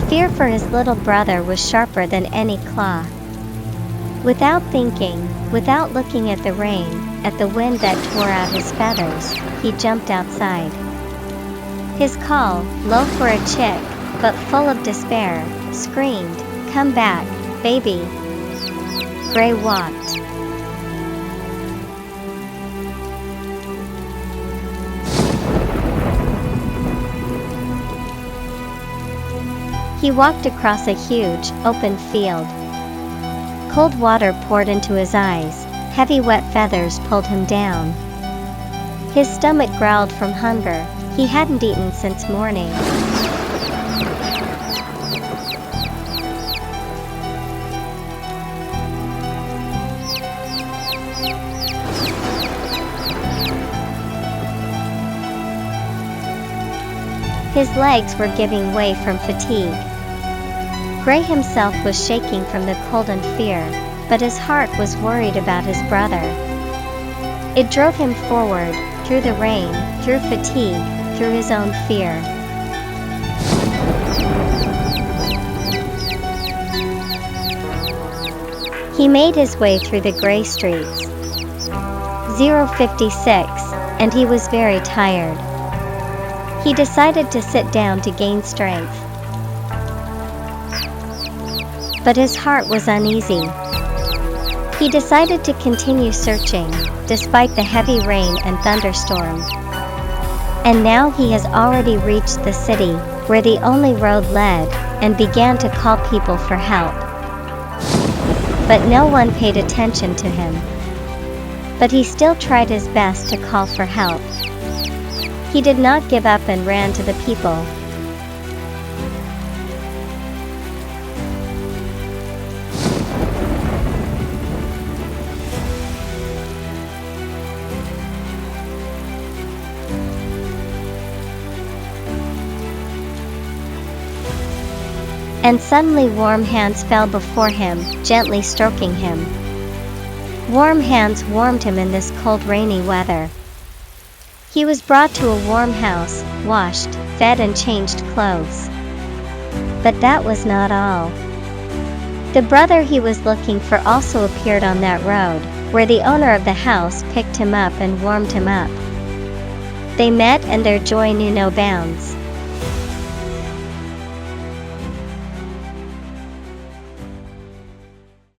fear for his little brother was sharper than any claw. Without thinking, without looking at the rain, at the wind that tore out his feathers, he jumped outside. His call, low for a chick, but full of despair, screamed, "Come back, baby!" Gray walked. He walked across a huge, open field. Cold water poured into his eyes, heavy wet feathers pulled him down. His stomach growled from hunger, he hadn't eaten since morning. His legs were giving way from fatigue. Gray himself was shaking from the cold and fear, but his heart was worried about his brother. It drove him forward, through the rain, through fatigue, through his own fear. He made his way through the gray streets. 0:56, and he was very tired. He decided to sit down to gain strength. But his heart was uneasy. He decided to continue searching, despite the heavy rain and thunderstorm. And now he has already reached the city, where the only road led, and began to call people for help. But no one paid attention to him. But he still tried his best to call for help. He did not give up and ran to the people. And suddenly warm hands fell before him, gently stroking him. Warm hands warmed him in this cold, rainy weather. He was brought to a warm house, washed, fed and changed clothes. But that was not all. The brother he was looking for also appeared on that road, where the owner of the house picked him up and warmed him up. They met and their joy knew no bounds.